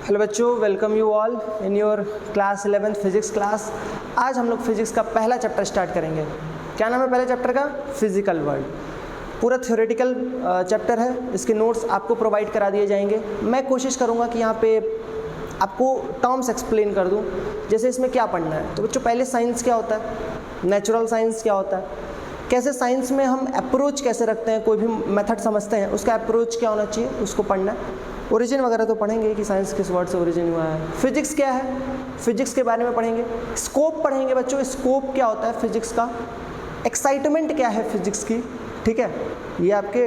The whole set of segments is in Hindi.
हेलो बच्चों, welcome you all in your class 11th physics class. आज हम लोग फिजिक्स का पहला चैप्टर स्टार्ट करेंगे। क्या नाम है पहले चैप्टर का? Physical world. पूरा थ्योरेटिकल चैप्टर है, इसके नोट्स आपको प्रोवाइड करा दिए जाएंगे। मैं कोशिश करूँगा कि यहाँ पे आपको टर्म्स एक्सप्लेन कर दूँ, जैसे इसमें क्या पढ़ना है। तो बच्चों पहले साइंस क्या होता है, नेचुरल साइंस क्या होता है, कैसे साइंस में हम अप्रोच कैसे रखते हैं, कोई भी मेथड समझते हैं उसका अप्रोच क्या होना चाहिए, उसको पढ़ना है। ओरिजिन वगैरह तो पढ़ेंगे कि साइंस किस वर्ड से ओरिजिन हुआ है। फिजिक्स क्या है, फिजिक्स के बारे में पढ़ेंगे। स्कोप पढ़ेंगे बच्चों, स्कोप क्या होता है फिजिक्स का। एक्साइटमेंट क्या है फिजिक्स की, ठीक है, ये आपके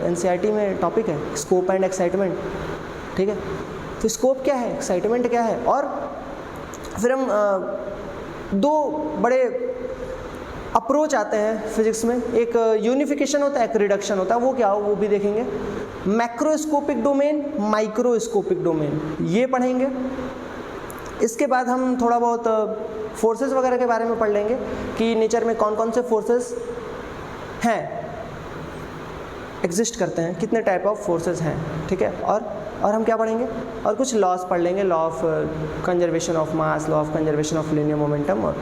एनसीईआरटी में टॉपिक है, स्कोप एंड एक्साइटमेंट, ठीक है। तो स्कोप क्या है, एक्साइटमेंट क्या है, और फिर हम दो बड़े अप्रोच आते हैं फिजिक्स में। एक यूनिफिकेशन होता है, एक रिडक्शन होता है। वो क्या हो वो भी देखेंगे। मैक्रोस्कोपिक डोमेन, माइक्रोस्कोपिक डोमेन, ये पढ़ेंगे। इसके बाद हम थोड़ा बहुत फोर्सेस वगैरह के बारे में पढ़ लेंगे कि नेचर में कौन कौन से फोर्सेस हैं, एग्जिस्ट करते हैं, कितने टाइप ऑफ फोर्सेस हैं, ठीक है। और हम क्या पढ़ेंगे, और कुछ लॉस पढ़ लेंगे, law of conservation of mass, law of conservation of linear momentum और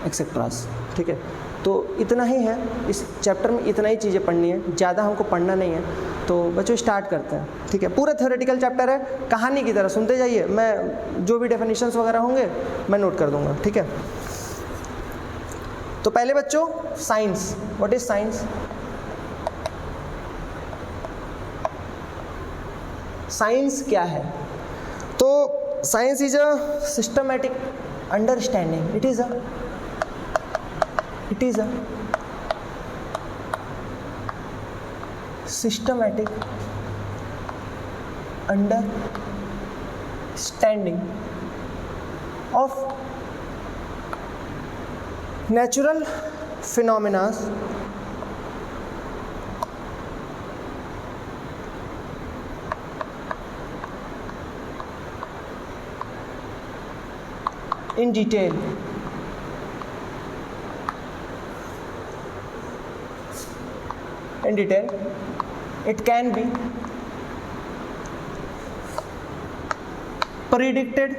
एक्सेट्रास, ठीक है। तो इतना ही है इस चैप्टर में, इतना ही चीज़ें पढ़नी है, ज़्यादा हमको पढ़ना नहीं है। तो बच्चों स्टार्ट करते हैं, ठीक है। पूरा थ्योरेटिकल चैप्टर है, कहानी की तरह सुनते जाइए। मैं जो भी डेफिनेशंस वगैरह होंगे मैं नोट कर दूंगा, ठीक है। तो पहले बच्चों science, what is science. Science क्या है? तो science is a systematic understanding, it is a systematic understanding of natural phenomena in detail. It can be predicted,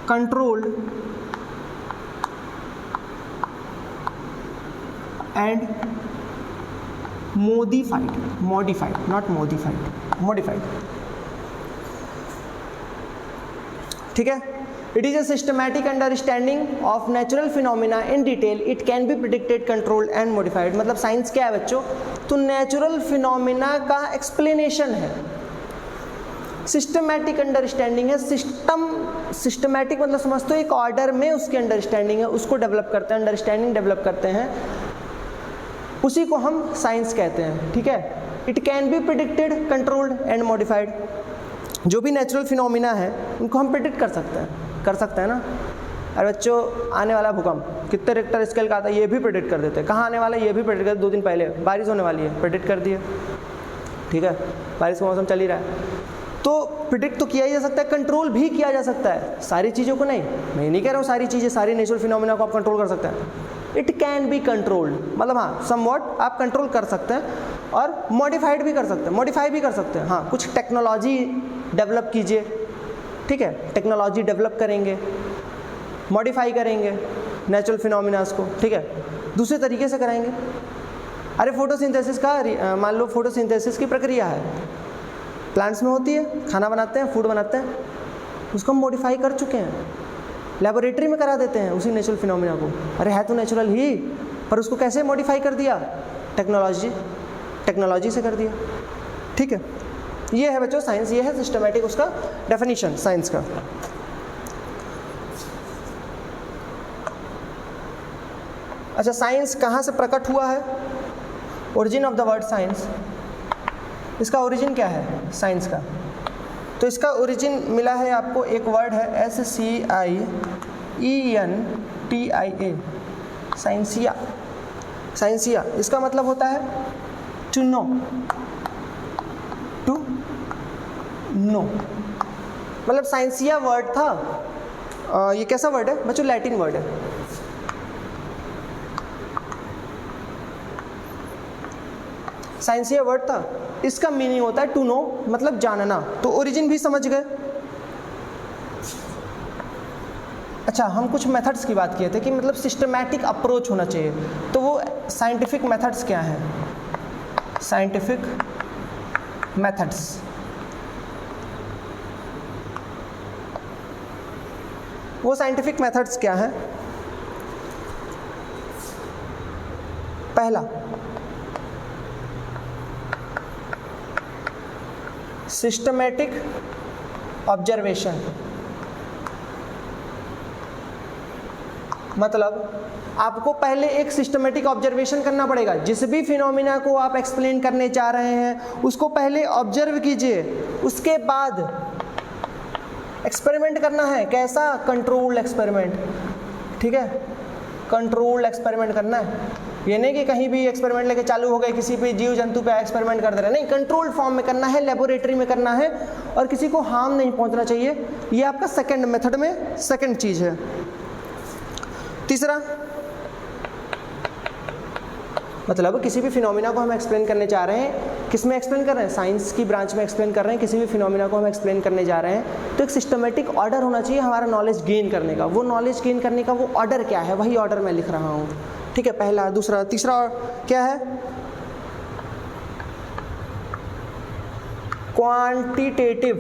controlled and modified, ठीक है। It is a systematic understanding of natural phenomena in detail. It can be predicted, controlled and modified. मतलब साइंस क्या है बच्चों? तो नेचुरल फिनोमिना का एक्सप्लेनेशन है। सिस्टमैटिक अंडरस्टैंडिंग है, सिस्टमैटिक मतलब समझते हो एक ऑर्डर में उसकी अंडरस्टैंडिंग है, उसको डेवलप करते हैं, अंडरस्टैंडिंग डेवलप करते हैं, उसी को हम साइंस कहते हैं, ठीक है। It can be predicted, controlled and modified. जो भी नेचुरल फिनोमिना है उनको हम प्रिडिक्ट कर सकते हैं ना। अरे बच्चों आने वाला भूकंप कितने रिक्टर स्केल का आता है, ये भी प्रेडिक्ट कर देते हैं। कहाँ आने वाला है ये भी प्रेडिक्ट कर, 2 दिन पहले बारिश होने वाली है, प्रेडिक्ट कर दिए, ठीक है। बारिश का मौसम चल ही रहा है, तो प्रेडिक्ट तो किया ही जा सकता है, कंट्रोल भी किया जा सकता है। सारी चीज़ों को नहीं, मैं नहीं कह रहा हूँ सारी चीज़ें, सारी नेचुरल फिनोमिना को आप कंट्रोल कर सकते हैं। इट कैन बी कंट्रोल्ड, मतलब हाँ समवॉट आप कंट्रोल कर सकते हैं, और मॉडिफाइड भी कर सकते हैं, मॉडिफाई भी कर सकते हैं। हाँ कुछ टेक्नोलॉजी डेवलप कीजिए, ठीक है, टेक्नोलॉजी डेवलप करेंगे, मॉडिफाई करेंगे नेचुरल फिनोमिनास को, ठीक है, दूसरे तरीके से कराएंगे। अरे फोटोसिंथेसिस का मान लो, फोटोसिंथेसिस की प्रक्रिया है, प्लांट्स में होती है, खाना बनाते हैं, फूड बनाते हैं, उसको हम मॉडिफाई कर चुके हैं, लेबोरेटरी में करा देते हैं उसी नेचुरल फिनोमिना को। अरे है तो नेचुरल ही, पर उसको कैसे मॉडिफाई कर दिया, टेक्नोलॉजी से कर दिया, ठीक है। ये है बच्चों साइंस, ये है सिस्टमैटिक उसका डेफिनेशन साइंस का। अच्छा, साइंस कहाँ से प्रकट हुआ है? Origin of the word science, इसका ओरिजिन क्या है साइंस का? तो इसका ओरिजिन मिला है आपको, एक वर्ड है SCIENTIA, साइंसिया। इसका मतलब होता है टू नो, मतलब साइंसिया वर्ड था। ये कैसा वर्ड है बच्चों? लैटिन वर्ड है। साइंस ये वर्ड था, इसका मीनिंग होता है टू नो, मतलब जानना। तो ओरिजिन भी समझ गए। अच्छा, हम कुछ मेथड्स की बात किए थे कि मतलब सिस्टमैटिक अप्रोच होना चाहिए, तो वो साइंटिफिक मेथड्स क्या हैं? साइंटिफिक मेथड्स, वो साइंटिफिक मेथड्स क्या हैं? पहला, सिस्टमैटिक ऑब्जर्वेशन, मतलब आपको पहले एक सिस्टमैटिक ऑब्जर्वेशन करना पड़ेगा। जिस भी फिनोमिना को आप एक्सप्लेन करने जा रहे हैं उसको पहले ऑब्जर्व कीजिए, उसके बाद एक्सपेरिमेंट करना है। कैसा? कंट्रोल्ड एक्सपेरिमेंट, ठीक है, कंट्रोल्ड एक्सपेरिमेंट करना है। ये नहीं कि कहीं भी एक्सपेरिमेंट लेके चालू हो गए, किसी भी जीव जंतु पे एक्सपेरिमेंट कर दे रहे, नहीं, कंट्रोल्ड फॉर्म में करना है, लेबोरेटरी में करना है, और किसी को हार्म नहीं पहुंचना चाहिए। ये आपका सेकंड मेथड में सेकंड चीज है। तीसरा, मतलब किसी भी फिनोमिना को हम एक्सप्लेन करने जा रहे हैं, किस में एक्सप्लेन कर रहे हैं? साइंस की ब्रांच में एक्सप्लेन कर रहे हैं। किसी भी फिनोमिना को हम एक्सप्लेन करने जा रहे हैं तो एक सिस्टमेटिक ऑर्डर होना चाहिए हमारा नॉलेज गेन करने का। वो नॉलेज गेन करने का वो ऑर्डर क्या है, वही ऑर्डर मैं लिख रहा हूँ, ठीक है। पहला, दूसरा, तीसरा क्या है? क्वांटिटेटिव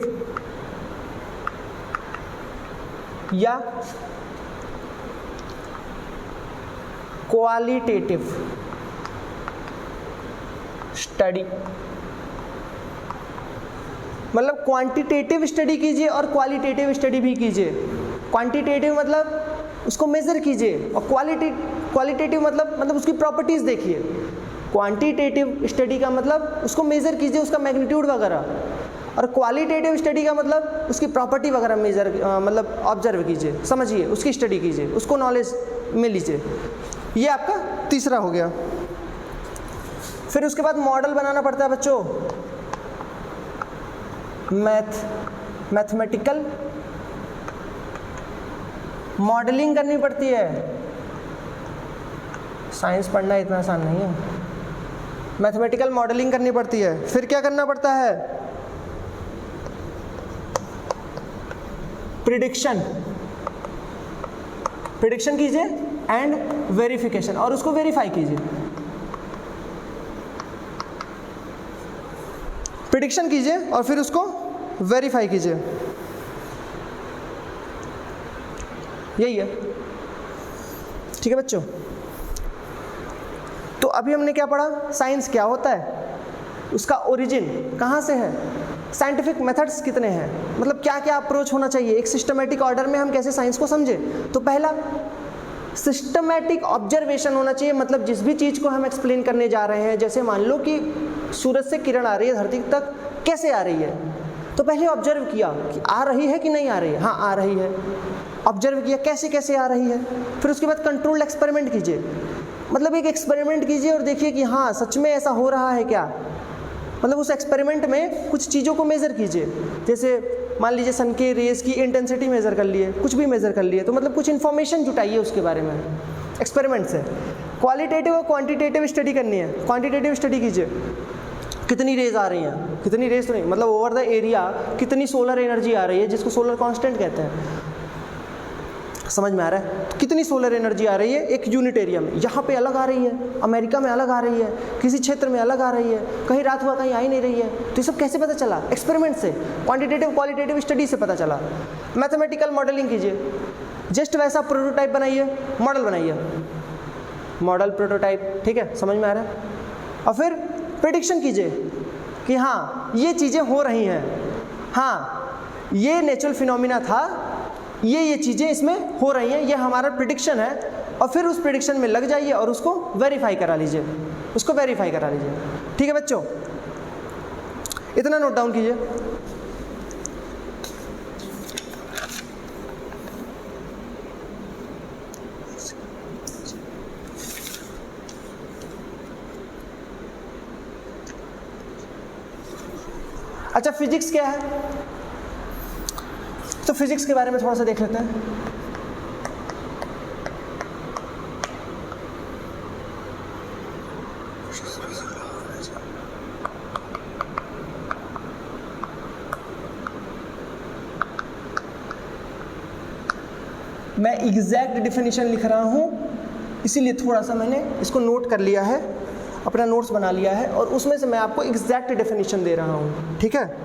या क्वालिटेटिव स्टडी, मतलब क्वांटिटेटिव स्टडी कीजिए और क्वालिटेटिव स्टडी भी कीजिए। क्वांटिटेटिव मतलब उसको मेजर कीजिए, और क्वालिटेटिव मतलब उसकी प्रॉपर्टीज देखिए। क्वांटिटेटिव स्टडी का मतलब उसको मेजर कीजिए, उसका मैग्नीट्यूड वगैरह, और क्वालिटेटिव स्टडी का मतलब उसकी प्रॉपर्टी वगैरह मेजर मतलब ऑब्जर्व कीजिए, समझिए, उसकी स्टडी कीजिए, उसको नॉलेज में लीजिए। ये आपका तीसरा हो गया। फिर उसके बाद मॉडल बनाना पड़ता है बच्चों, मैथमेटिकल मॉडलिंग करनी पड़ती है। साइंस पढ़ना इतना आसान नहीं है, मैथमेटिकल मॉडलिंग करनी पड़ती है। फिर क्या करना पड़ता है? प्रिडिक्शन कीजिए एंड वेरिफिकेशन, और उसको वेरीफाई कीजिए। प्रिडिक्शन कीजिए और फिर उसको वेरीफाई कीजिए, यही है, ठीक है बच्चों। तो अभी हमने क्या पढ़ा? साइंस क्या होता है, उसका ओरिजिन कहाँ से है, साइंटिफिक मेथड्स कितने हैं, मतलब क्या क्या अप्रोच होना चाहिए, एक सिस्टमेटिक ऑर्डर में हम कैसे साइंस को समझें। तो पहला, सिस्टमेटिक ऑब्जर्वेशन होना चाहिए, मतलब जिस भी चीज़ को हम एक्सप्लेन करने जा रहे हैं, जैसे मान लो कि सूरज से किरण आ रही है धरती तक, कैसे आ रही है, तो पहले ऑब्जर्व किया कि आ रही है कि नहीं आ रही है, हाँ आ रही है, ऑब्जर्व किया कैसे कैसे आ रही है। फिर उसके बाद कंट्रोल्ड एक्सपेरिमेंट कीजिए, मतलब एक एक्सपेरिमेंट कीजिए और देखिए कि हाँ सच में ऐसा हो रहा है क्या, मतलब उस एक्सपेरिमेंट में कुछ चीज़ों को मेज़र कीजिए। जैसे मान लीजिए सन के रेज की इंटेंसिटी मेज़र कर लिए, कुछ भी मेज़र कर लिए, तो मतलब कुछ इन्फॉर्मेशन जुटाइए उसके बारे में एक्सपेरिमेंट से। क्वालिटेटिव और क्वांटिटेटिव स्टडी करनी है। क्वांटिटेटिव स्टडी कीजिए, कितनी रेज आ रही हैं, कितनी रेज तो नहीं, मतलब ओवर द एरिया कितनी सोलर एनर्जी आ रही है, जिसको सोलर कांस्टेंट कहते हैं, समझ में आ रहा है? तो कितनी सोलर एनर्जी आ रही है एक यूनिट एरिया में, यहाँ पे अलग आ रही है, अमेरिका में अलग आ रही है, किसी क्षेत्र में अलग आ रही है, कहीं रात हुआ कहीं आ ही नहीं रही है। तो ये सब कैसे पता चला? एक्सपेरिमेंट से, क्वांटिटेटिव क्वालिटेटिव स्टडी से पता चला। मैथमेटिकल मॉडलिंग कीजिए, जस्ट वैसा प्रोटोटाइप बनाइए, मॉडल बनाइए, मॉडल प्रोटोटाइप, ठीक है, समझ में आ रहा है? और फिर प्रेडिक्शन कीजिए कि हाँ ये चीज़ें हो रही हैं, हाँ ये नेचुरल फिनोमिना था, ये चीज़ें इसमें हो रही हैं, ये हमारा प्रेडिक्शन है। और फिर उस प्रेडिक्शन में लग जाइए और उसको वेरीफाई करा लीजिए, उसको वेरीफाई करा लीजिए, ठीक है बच्चों? इतना नोट डाउन कीजिए। अच्छा, फिजिक्स क्या है? तो फिजिक्स के बारे में थोड़ा सा देख लेते हैं। मैं एग्जैक्ट डिफिनीशन लिख रहा हूँ, इसीलिए थोड़ा सा मैंने इसको नोट कर लिया है, अपना नोट्स बना लिया है और उसमें से मैं आपको एग्जैक्ट डिफिनीशन दे रहा हूँ, ठीक है।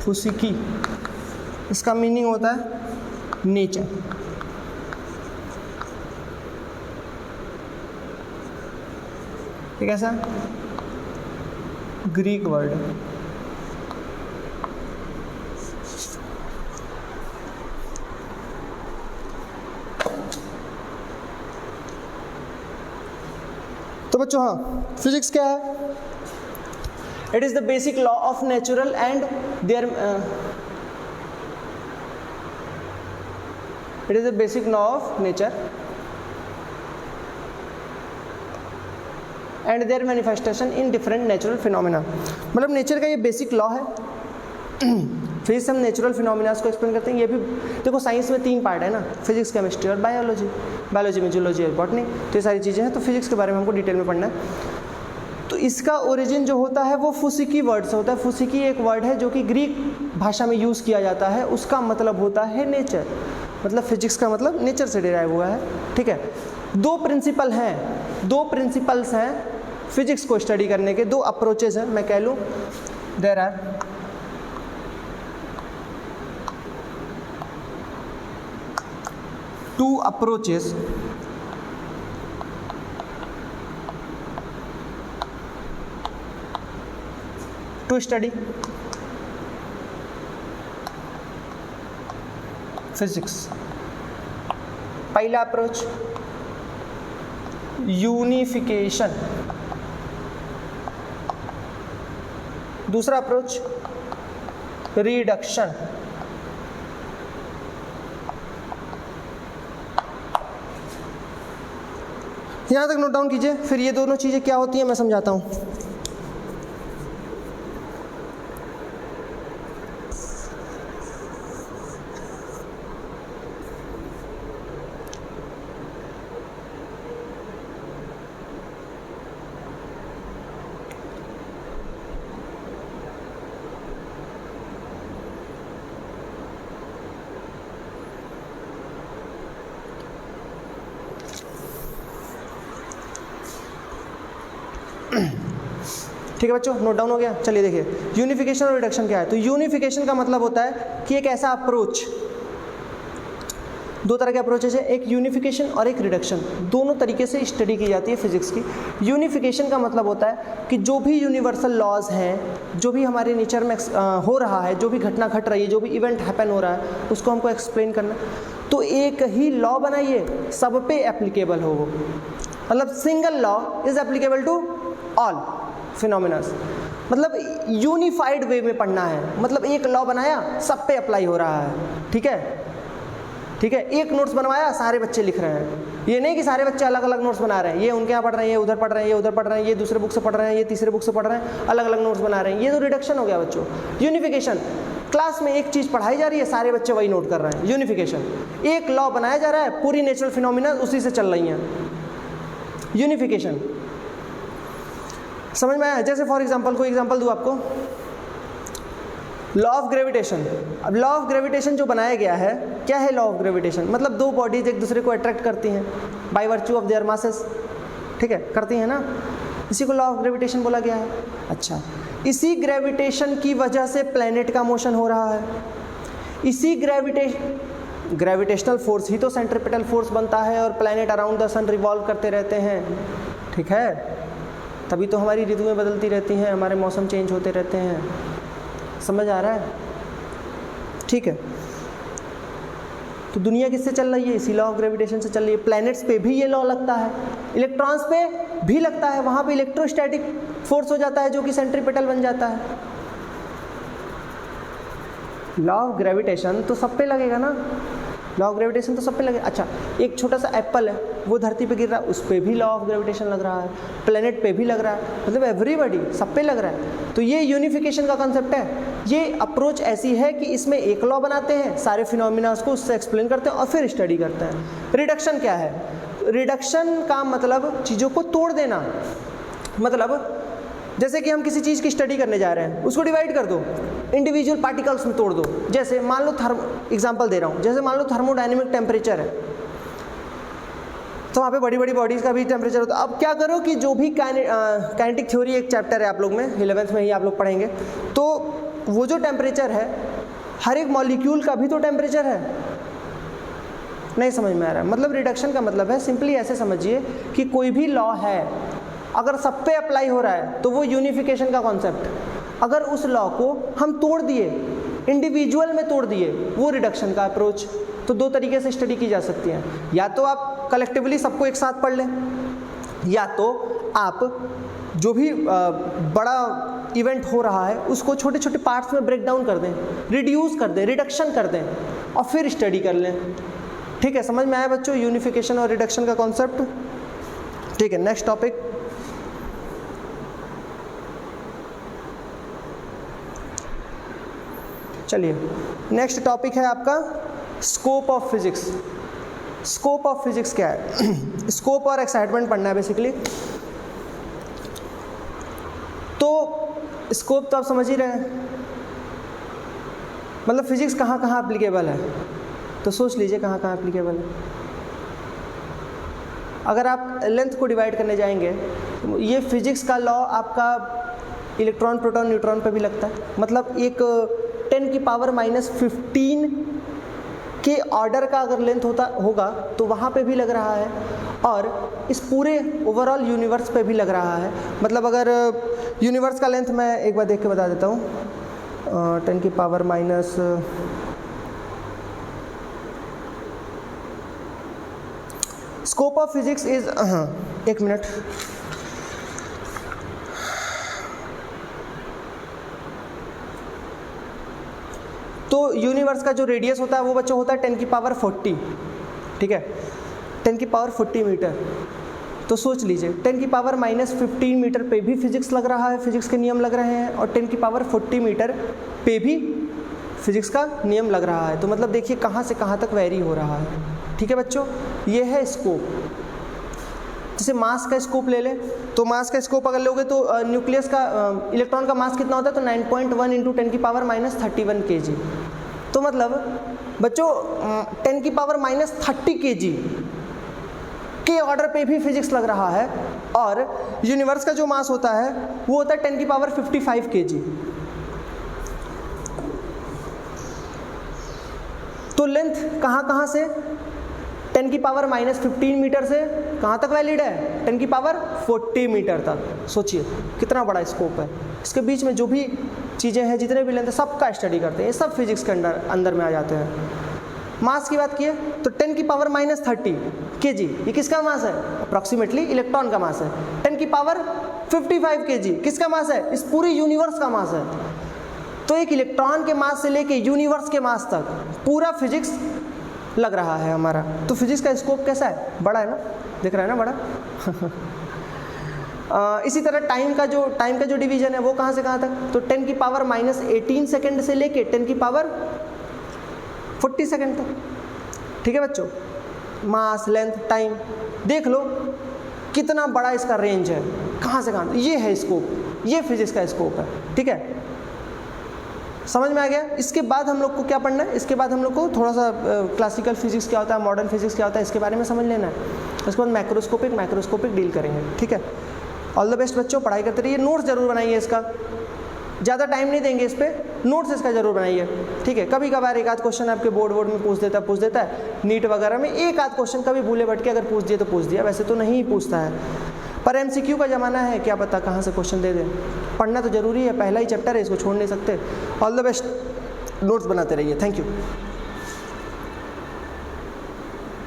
फुसिकी, इसका मीनिंग होता है नेचर। ठीक है सर, ग्रीक वर्ड। तो बच्चों हाँ, फिजिक्स क्या है? It is the basic law of natural and their it is the basic law of nature and their manifestation in different natural phenomena। मतलब नेचर का ये बेसिक लॉ है। फिजिक्स हम नेचुरल फिनोमिनास को एक्सप्लेन करते हैं। ये भी देखो, साइंस में 3 पार्ट है ना, फिजिक्स, केमिस्ट्री और बायोलॉजी। बायोलॉजी में जूलॉजी और बॉटनी, तो ये सारी चीज़ें हैं। तो फिजिक्स के बारे में हमको डिटेल में पढ़ना है। तो इसका ओरिजिन जो होता है वो फुसिकी वर्ड से होता है। फुसिकी एक वर्ड है जो कि ग्रीक भाषा में यूज़ किया जाता है, उसका मतलब होता है नेचर। मतलब फिजिक्स का मतलब नेचर से डिराइव हुआ है, ठीक है। 2 प्रिंसिपल्स हैं फिजिक्स को स्टडी करने के, 2 अप्रोचेज हैं मैं कह लूँ। There are 2 approaches to study physics। पहला अप्रोच यूनिफिकेशन, दूसरा अप्रोच रिडक्शन। यहां तक नोट डाउन कीजिए, फिर ये दोनों चीजें क्या होती हैं मैं समझाता हूं। ठीक है बच्चों, नोट डाउन हो गया। चलिए देखिए, यूनिफिकेशन और रिडक्शन क्या है। तो यूनिफिकेशन का मतलब होता है कि एक ऐसा अप्रोच, 2 तरह के अप्रोचेज है, एक यूनिफिकेशन और एक रिडक्शन। दोनों तरीके से स्टडी की जाती है फिजिक्स की। यूनिफिकेशन का मतलब होता है कि जो भी यूनिवर्सल लॉज हैं, जो भी हमारे नेचर में हो रहा है, जो भी घटना घट रही है, जो भी इवेंट हैपन हो रहा है, उसको हमको एक्सप्लेन करना। तो एक ही लॉ बनाइए, सब पे एप्लीकेबल हो वो। मतलब single law is applicable to all phenomenas. मतलब यूनिफाइड वे में पढ़ना है। मतलब एक लॉ बनाया, सब पे अप्लाई हो रहा है। ठीक है, ठीक है। एक नोट्स बनवाया, सारे बच्चे लिख रहे हैं। ये नहीं कि सारे बच्चे अलग अलग नोट्स बना रहे हैं, ये उनके यहाँ पढ़ रहे हैं, ये उधर पढ़ रहे हैं, ये उधर पढ़ रहे हैं, ये दूसरे बुक से पढ़ रहे हैं, ये तीसरे बुक से पढ़ रहे हैं, अलग अलग नोट्स बना रहे हैं। ये तो रिडक्शन हो गया बच्चों। यूनिफिकेशन, क्लास में एक चीज़ पढ़ाई जा रही है, सारे बच्चे वही नोट कर रहे हैं। यूनिफिकेशन, एक लॉ बनाया जा रहा है, पूरी नेचुरल फिनोमिना उसी से चल रही हैं। यूनिफिकेशन समझ में आया? जैसे फॉर एग्जांपल, कोई एग्जांपल दूँ आपको, लॉ ऑफ ग्रेविटेशन। अब लॉ ऑफ ग्रेविटेशन जो बनाया गया है, क्या है लॉ ऑफ ग्रेविटेशन? मतलब 2 बॉडीज एक दूसरे को अट्रैक्ट करती हैं by virtue of their masses, ठीक है, करती हैं ना, इसी को लॉ ऑफ ग्रेविटेशन बोला गया है। अच्छा, इसी ग्रेविटेशन की वजह से प्लैनेट का मोशन हो रहा है। इसी ग्रेविटेशनल फोर्स ही तो सेंट्रिपिटल फोर्स बनता है और planet around the sun revolve करते रहते हैं, ठीक है। तभी तो हमारी ऋतुएं बदलती रहती हैं, हमारे मौसम चेंज होते रहते हैं। समझ आ रहा है? ठीक है, तो दुनिया किससे चल रही है? इसी लॉ ऑफ ग्रेविटेशन से चल रही है। प्लैनेट्स पे भी ये लॉ लगता है, इलेक्ट्रॉन्स पे भी लगता है, वहाँ पे इलेक्ट्रोस्टैटिक फोर्स हो जाता है जो कि सेंट्रीपिटल बन जाता है। लॉ ऑफ ग्रेविटेशन तो सब पे लगेगा ना, लॉ ऑफ ग्रेविटेशन तो सब पे लगेगा। अच्छा, एक छोटा सा एप्पल है, वो धरती पे गिर रहा है, उस पर भी लॉ ऑफ ग्रेविटेशन लग रहा है, प्लेनेट पे भी लग रहा है, मतलब एवरीबॉडी, सब पे लग रहा है। तो ये यूनिफिकेशन का कंसेप्ट है। ये अप्रोच ऐसी है कि इसमें एक लॉ बनाते हैं, सारे फिनोमिना को उससे एक्सप्लेन करते हैं और फिर स्टडी करते हैं। रिडक्शन क्या है? रिडक्शन का मतलब चीज़ों को तोड़ देना। मतलब जैसे कि हम किसी चीज़ की स्टडी करने जा रहे हैं, उसको डिवाइड कर दो, इंडिविजुअल पार्टिकल्स में तोड़ दो। जैसे मान लो एग्जांपल दे रहा हूँ, जैसे मान लो थर्मोडायनेमिक टेम्परेचर है, तो वहाँ पे बड़ी बड़ी बॉडीज़ का भी टेम्परेचर होता है। अब क्या करो कि जो भी काइनेटिक थ्योरी एक चैप्टर है आप लोग में, 11th में ही आप लोग पढ़ेंगे, तो वो जो टेम्परेचर है, हर एक मॉलिक्यूल का भी तो टेम्परेचर है। नहीं समझ में आ रहा है? मतलब रिडक्शन का मतलब है, सिंपली ऐसे समझिए कि कोई भी लॉ है, अगर सब पे अप्लाई हो रहा है तो वो यूनिफिकेशन का कॉन्सेप्ट। अगर उस लॉ को हम तोड़ दिए, इंडिविजुअल में तोड़ दिए, वो रिडक्शन का अप्रोच। तो दो तरीके से स्टडी की जा सकती है, या तो आप कलेक्टिवली सबको एक साथ पढ़ लें, या तो आप जो भी बड़ा इवेंट हो रहा है उसको छोटे छोटे पार्ट्स में ब्रेक डाउन कर दें, रिड्यूस कर दें, रिडक्शन कर दें और फिर स्टडी कर लें। ठीक है, समझ में आया बच्चों यूनिफिकेशन और रिडक्शन का कॉन्सेप्ट? ठीक है, नेक्स्ट टॉपिक। चलिए, नेक्स्ट टॉपिक है आपका scope of physics. Scope of physics क्या है? स्कोप और एक्साइटमेंट पढ़ना है बेसिकली। तो स्कोप तो आप समझ ही रहे हैं, मतलब फिजिक्स कहाँ कहाँ एप्लीकेबल है, तो सोच लीजिए कहाँ कहाँ एप्लीकेबल है। अगर आप लेंथ को डिवाइड करने जाएंगे, तो ये फिजिक्स का लॉ आपका इलेक्ट्रॉन, प्रोटॉन, न्यूट्रॉन पे भी लगता है। मतलब एक 10 की पावर -15 के ऑर्डर का अगर लेंथ होगा तो वहाँ पे भी लग रहा है, और इस पूरे ओवरऑल यूनिवर्स पे भी लग रहा है। मतलब अगर यूनिवर्स का लेंथ मैं एक बार देख के बता देता हूँ, 10 की power minus scope of physics is, एक मिनट, तो यूनिवर्स का जो रेडियस होता है वो बच्चों होता है 10 की पावर 40, ठीक है, 10 की पावर 40 मीटर। तो सोच लीजिए 10 की पावर -15 मीटर पे भी फिजिक्स लग रहा है, फिजिक्स के नियम लग रहे हैं, और 10 की पावर 40 मीटर पे भी फिजिक्स का नियम लग रहा है। तो मतलब देखिए कहाँ से कहाँ तक वेरी हो रहा है। ठीक है बच्चों, ये है स्कोप। जैसे मास का स्कोप ले लें, तो मास का स्कोप अगर लोगे तो न्यूक्लियस का इलेक्ट्रॉन का मास कितना होता है, तो 9.1 × 10 की पावर -31 kg। तो मतलब बच्चों 10 की पावर -30 kg के ऑर्डर पे भी फिजिक्स लग रहा है, और यूनिवर्स का जो मास होता है वो होता है 10 की पावर 55 kg। तो लेंथ कहाँ कहाँ से, 10 की पावर -15 मीटर से कहाँ तक वैलिड है, 10 की पावर 40 मीटर तक। सोचिए कितना बड़ा स्कोप है। इसके बीच में जो भी चीज़ें हैं, जितने भी लेंथ है, सबका स्टडी करते हैं, ये सब फिजिक्स के अंदर में आ जाते हैं। मास की बात की है तो 10 की पावर -30 kg, ये किसका मास है, अप्रॉक्सीमेटली इलेक्ट्रॉन का मास है। 10 की पावर 55 kg किसका मास है, इस पूरे यूनिवर्स का मास है। तो एक इलेक्ट्रॉन के मास से लेके यूनिवर्स के मास तक पूरा फिजिक्स लग रहा है हमारा। तो फिजिक्स का स्कोप कैसा है, बड़ा है ना, दिख रहा है ना बड़ा। इसी तरह टाइम का जो डिवीजन है वो कहाँ से कहाँ तक, तो 10 की पावर -18 सेकेंड से लेके 10 की पावर 40 सेकेंड तक। ठीक है बच्चों, मास, लेंथ, टाइम देख लो कितना बड़ा इसका रेंज है, कहाँ से कहाँ। ये है स्कोप, ये फिजिक्स का स्कोप है। ठीक है, समझ में आ गया। इसके बाद हम लोग को क्या पढ़ना है, इसके बाद हम लोग को थोड़ा सा क्लासिकल फिजिक्स क्या होता है, मॉडर्न फिजिक्स क्या होता है, इसके बारे में समझ लेना है। उसके बाद माइक्रोस्कोपिक डील करेंगे। ठीक है, ऑल द बेस्ट बच्चों, पढ़ाई करते रहिए। नोट्स जरूर बनाइए, इसका ज़्यादा टाइम नहीं देंगे इस पर, नोट्स इसका जरूर बनाइए। ठीक है, कभी कभार एक आध क्वेश्चन आपके बोर्ड में पूछ देता है, नीट वगैरह में एक आध क्वेश्चन कभी भूले भटके अगर पूछ दिए तो पूछ दिया, वैसे तो नहीं पूछता है। पर MCQ का ज़माना है, क्या पता कहाँ से क्वेश्चन दे दें। पढ़ना तो ज़रूरी है, पहला ही चैप्टर है, इसको छोड़ नहीं सकते। ऑल द बेस्ट, नोट्स बनाते रहिए। Thank you.